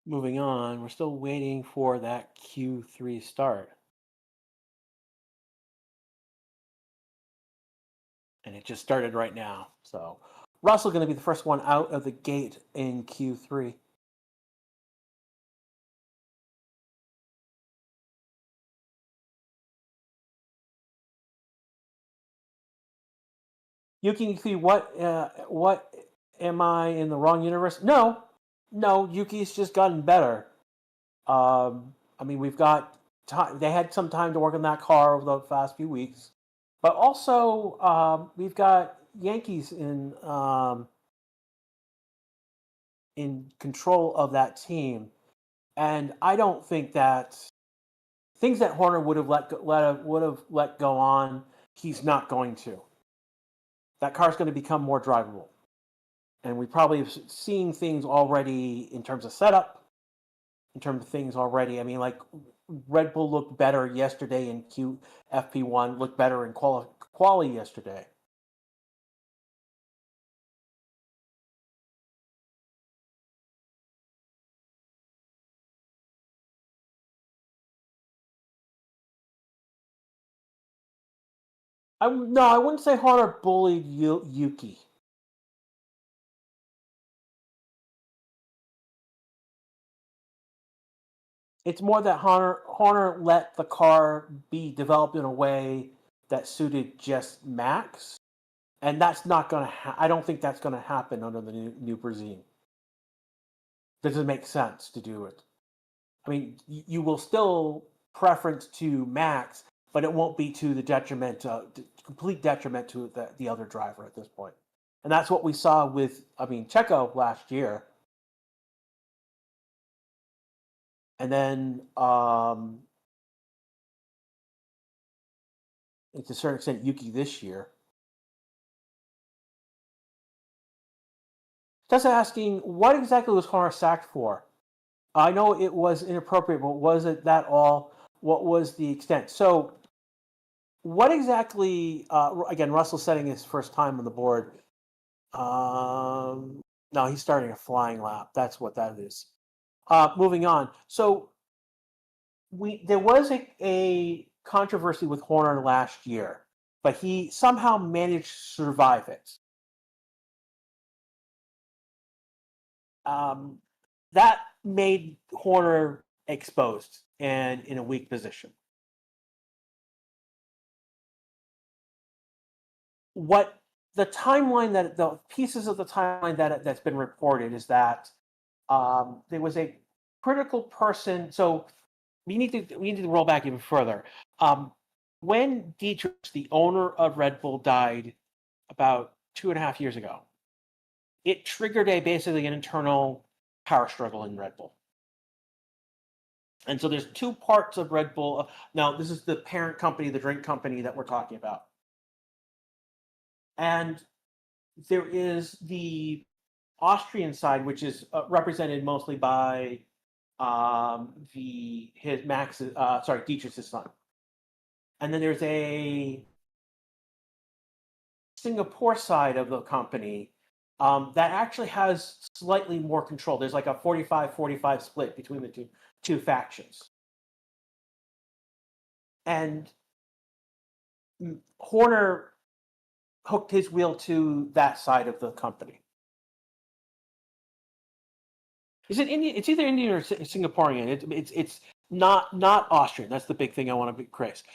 Moving on, we're still waiting for that Q3 start. And it just started right now. So Russell going to be the first one out of the gate in Q3. Yuki, what am I in the wrong universe? No, Yuki's just gotten better. I mean, we've got time. They had some time to work on that car over the past few weeks, but also we've got Yankees in control of that team, and I don't think that things that Horner would have let go on, he's not going to. That car's going to become more drivable, and we probably have seen things already in terms of setup, in terms of things already. I mean, like Red Bull looked better yesterday in FP1, looked better in quali yesterday. I wouldn't say Horner bullied Yuki. It's more that Horner let the car be developed in a way that suited just Max, and that's not going to. I don't think that's going to happen under the new regime. Doesn't make sense to do it. I mean, you will still preference to Max, but it won't be to the detriment, complete detriment to the other driver at this point. And that's what we saw with, Checo last year. And then, to a certain extent, Yuki this year. Just asking, what exactly was Horner sacked for? I know it was inappropriate, but was it that all? What was the extent? So, what exactly? Again, Russell's setting his first time on the board. No, he's starting a flying lap. That's what that is. Moving on. So, there was a controversy with Horner last year, but he somehow managed to survive it. That made Horner exposed and in a weak position. What the timeline that the pieces of the timeline that's been reported is that there was a critical person. So we need to roll back even further. When Dietrich, the owner of Red Bull, died about 2.5 years ago, it triggered basically an internal power struggle in Red Bull. And so there's two parts of Red Bull. Now, this is the parent company, the drink company that we're talking about. And there is the Austrian side, which is represented mostly by Dietrich's son. And then there's a Singapore side of the company that actually has slightly more control. There's like a 45-45 split between the two factions. And Horner hooked his wheel to that side of the company. Is it Indian? It's either Indian or Singaporean. It's not Austrian. That's the big thing I want to be crisp.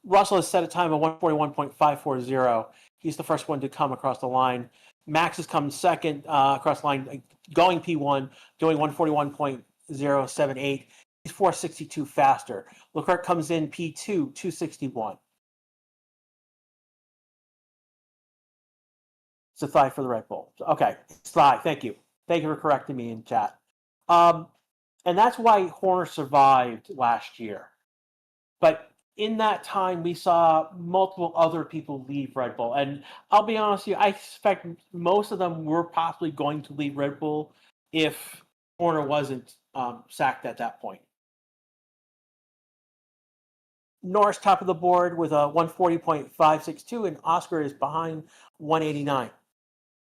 Russell has set a time of 141.540. He's the first one to come across the line. Max has come second across the line, going P1, doing 141.078. He's 462 faster. Leclerc comes in P2, 261. It's a thigh for the Red Bull. Okay, it's thigh. Thank you. Thank you for correcting me in chat. And that's why Horner survived last year. But in that time, we saw multiple other people leave Red Bull. And I'll be honest with you, I suspect most of them were possibly going to leave Red Bull if Horner wasn't sacked at that point. Norris top of the board with a 140.562, and Oscar is behind 189.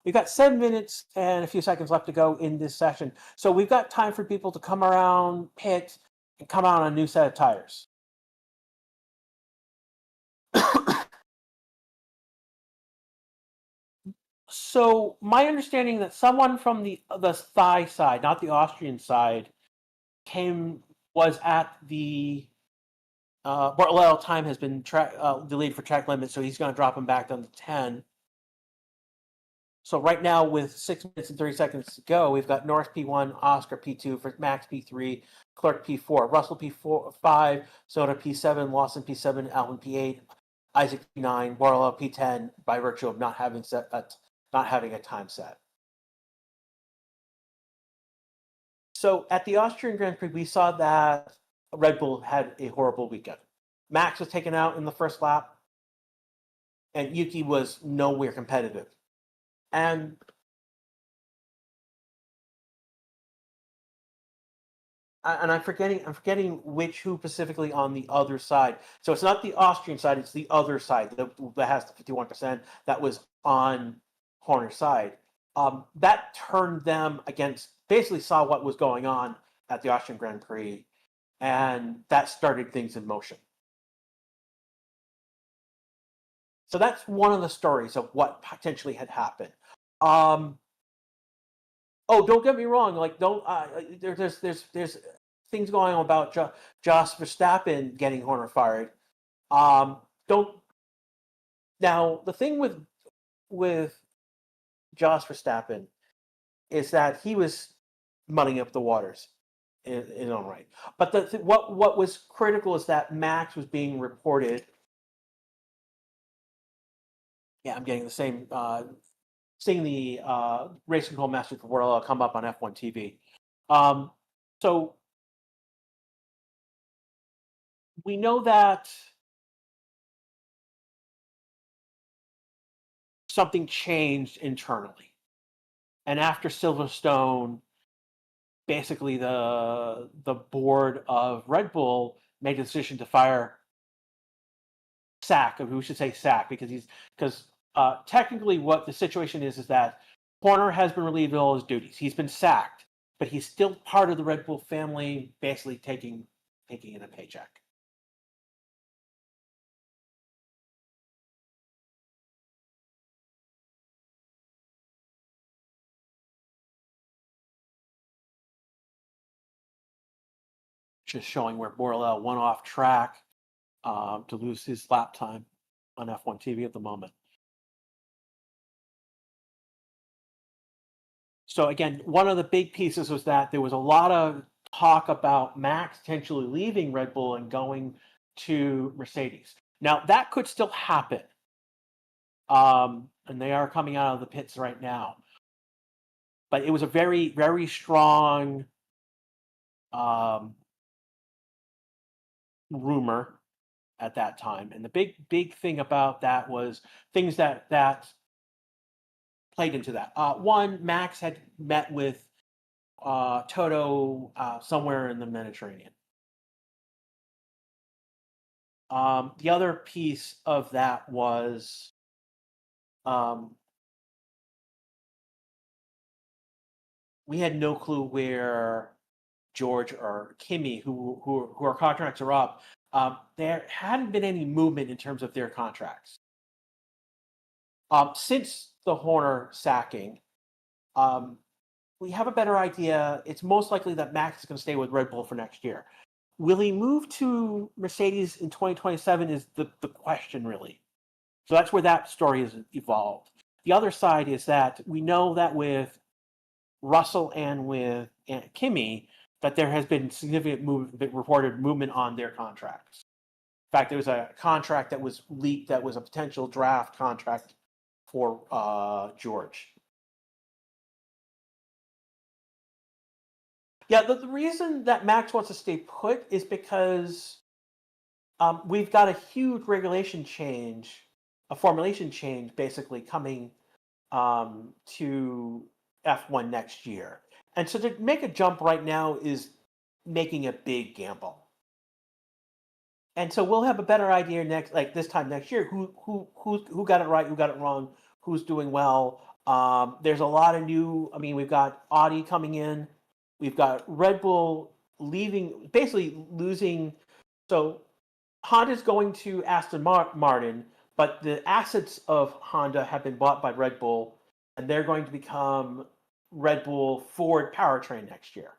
We've got 7 minutes and a few seconds left to go in this session. So we've got time for people to come around, pit, and come out on a new set of tires. So my understanding that someone from the Thai side, not the Austrian side, was at the Bartlett time has been delayed for track limit, so he's going to drop him back down to 10. So right now, with 6 minutes and 30 seconds to go, we've got Norris P1, Oscar P2, for Max P3, Clark P4, Russell P5, Soda P7, Lawson P7, Alvin P8, Isaac P9, Barlow P10, by virtue of not having a time set. So at the Austrian Grand Prix, we saw that Red Bull had a horrible weekend. Max was taken out in the first lap, and Yuki was nowhere competitive. And I'm forgetting who specifically on the other side. So it's not the Austrian side; it's the other side that has the 51% that was on Horner's side. That turned them against. Basically, saw what was going on at the Austrian Grand Prix, and that started things in motion. So that's one of the stories of what potentially had happened. Oh, don't get me wrong. Like, don't. There's things going on about Jos Verstappen getting Horner fired. Don't. Now the thing with Jos Verstappen is that he was muddying up the waters. in own right. But what was critical is that Max was being reported. Yeah, I'm getting the same. Seeing the Racing Control Masters for World come up on F1 TV. Um, so we know that something changed internally, and after Silverstone, basically the board of Red Bull made a decision to fire Sack, or we should say Sack, because technically what the situation is that Horner has been relieved of all his duties. He's been sacked, but he's still part of the Red Bull family, basically taking in a paycheck. Just showing where Borrell went off track to lose his lap time on F1 TV at the moment. So again, one of the big pieces was that there was a lot of talk about Max potentially leaving Red Bull and going to Mercedes. Now that could still happen, and they are coming out of the pits right now. But it was a very, very strong rumor at that time, and the big thing about that was things that played into that. One, Max had met with Toto somewhere in the Mediterranean. The other piece of that was we had no clue where George or Kimmy, who our contracts are up, there hadn't been any movement in terms of their contracts. Since the Horner sacking, we have a better idea. It's most likely that Max is going to stay with Red Bull for next year. Will he move to Mercedes in 2027 is the question, really. So that's where that story has evolved. The other side is that we know that with Russell and with Kimmy, that there has been significant reported movement on their contracts. In fact, there was a contract that was leaked that was a potential draft contract for George. Yeah, the reason that Max wants to stay put is because we've got a huge regulation change, a formulation change, basically coming to F1 next year. And so to make a jump right now is making a big gamble. And so we'll have a better idea this time next year, who got it right, who got it wrong, who's doing well. There's a lot of new. I mean, we've got Audi coming in, we've got Red Bull leaving, basically losing. So Honda's going to Aston Martin, but the assets of Honda have been bought by Red Bull, and they're going to become Red Bull Ford powertrain next year.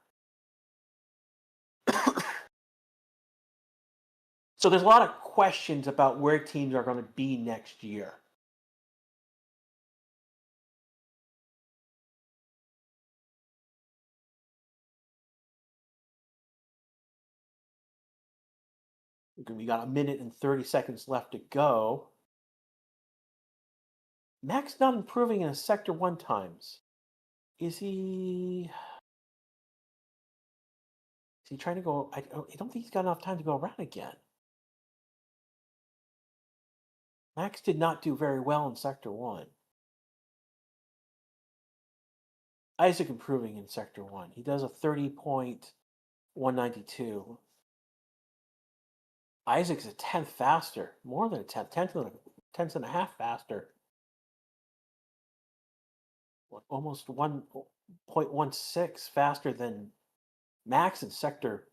So there's a lot of questions about where teams are going to be next year. We got a minute and 30 seconds left to go. Max not improving in his Sector 1 times. Is he... Is he trying to go... I don't think he's got enough time to go around again. Max did not do very well in Sector 1. Isaac improving in Sector 1. He does a 30.192. Isaac's a tenth faster. More than a tenth. Tenth and a half faster. Almost 1.16 faster than Max in Sector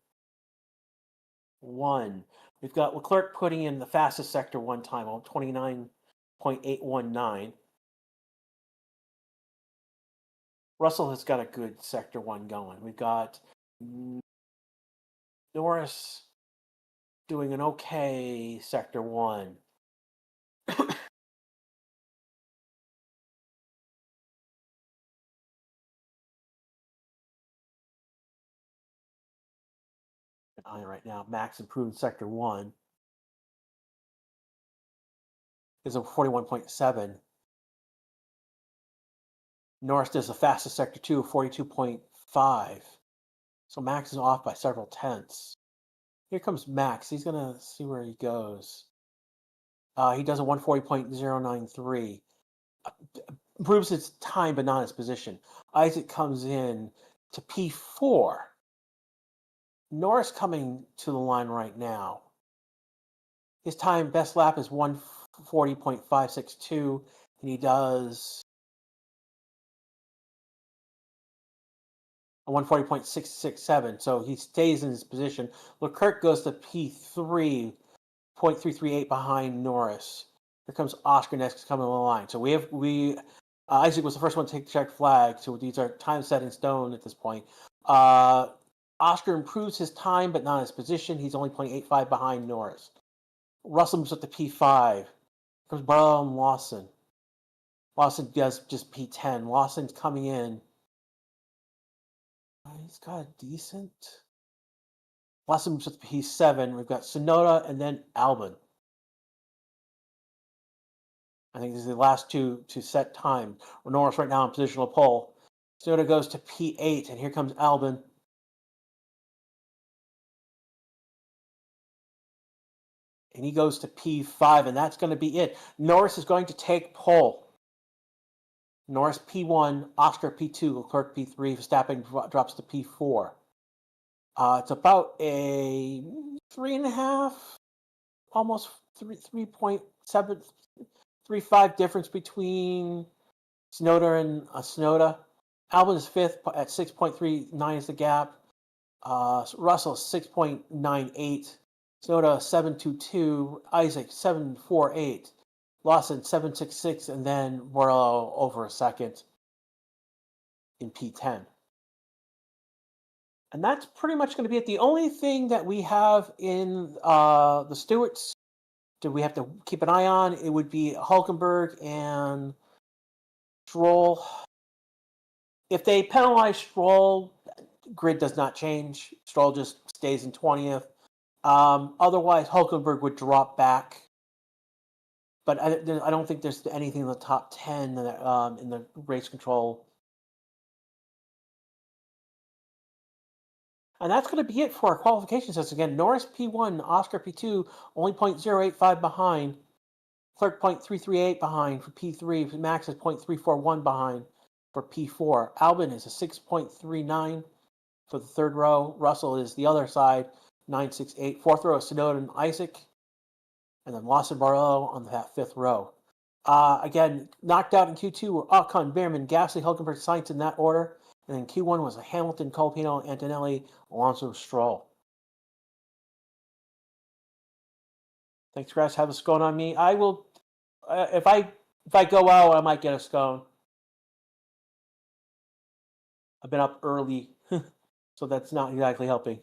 1. We've got Leclerc putting in the fastest Sector 1 time, 29.819. Russell has got a good Sector 1 going. We've got Norris doing an okay Sector 1. eye right now. Max improved sector 1 is a 41.7. Norris does the fastest sector 2, 42.5. So Max is off by several tenths. Here comes Max. He's going to see where he goes. He does a 140.093. Improves his time, but not his position. Isaac comes in to P4. Norris coming to the line right now. His time, best lap is 140.562, and he does a 140.667, so he stays in his position. Leclerc goes to P3, 0.338 behind Norris. Here comes Oscar next coming on the line. So Isaac was the first one to take the check flag, so these are time set in stone at this point. Oscar improves his time, but not his position. He's only 0.85 behind Norris. Russell moves up to P5. Here comes Barlow and Lawson. Lawson does just P10. Lawson's coming in. He's got a decent. Lawson moves up to P7. We've got Sonoda and then Albon. I think these are the last two to set time. Norris right now in positional pole. Sonoda goes to P8, and here comes Albon. And he goes to P5, and that's going to be it. Norris is going to take pole. Norris P1, Oscar P2, Leclerc P3, Verstappen drops to P4. It's about a 3.5, almost 3.735 difference between Sonoda and Sonoda. Albon is fifth at 6.39 is the gap. Russell 6.98. Sonoda 7.22. Isaac 7.48. Lawson 7.66, and then Borello over a second in P10. And that's pretty much going to be it. The only thing that we have in the Stewarts that we have to keep an eye on, it would be Hulkenberg and Stroll. If they penalize Stroll, grid does not change. Stroll just stays in 20th. Otherwise, Hulkenberg would drop back. But I don't think there's anything in the top 10 in the race control. And that's going to be it for our qualification sets. Again, Norris P1, Oscar P2, only 0.085 behind. Clerk 0.338 behind for P3. Max is 0.341 behind for P4. Albon is a 6.39 for the third row. Russell is the other side, 9.68. Fourth row is Sonoda and Isaac. And then Lawson Barlow on that fifth row. Again, knocked out in Q2 were Ocon, Behrman, Gasly, Hulkenberg, Sainz in that order. And then Q1 was a Hamilton, Colapino, Antonelli, Alonso, Stroll. Thanks, guys. Have a scone on me. I will, if I go out, I might get a scone. I've been up early, so that's not exactly helping.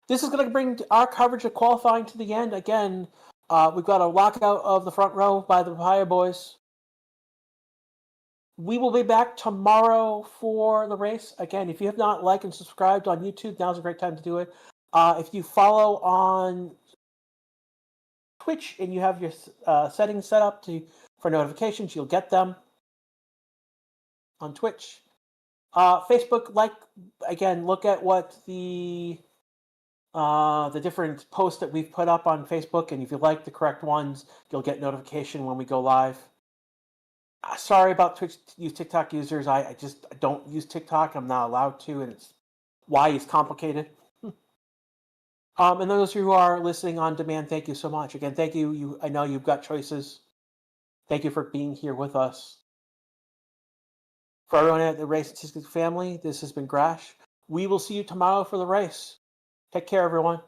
This is going to bring our coverage of qualifying to the end. Again, we've got a lockout of the front row by the Papaya Boys. We will be back tomorrow for the race. Again, if you have not liked and subscribed on YouTube, now's a great time to do it. If you follow on Twitch and you have your settings set up for notifications, you'll get them on Twitch. Facebook, look at what the different posts that we've put up on Facebook, and if you like the correct ones, you'll get notification when we go live. Sorry about TikTok users. I just don't use TikTok. I'm not allowed to, and why is complicated. And those who are listening on demand, thank you so much. Again, thank you. I know you've got choices. Thank you for being here with us. For everyone at the Race Statistics family, this has been Grash. We will see you tomorrow for the race. Take care, everyone.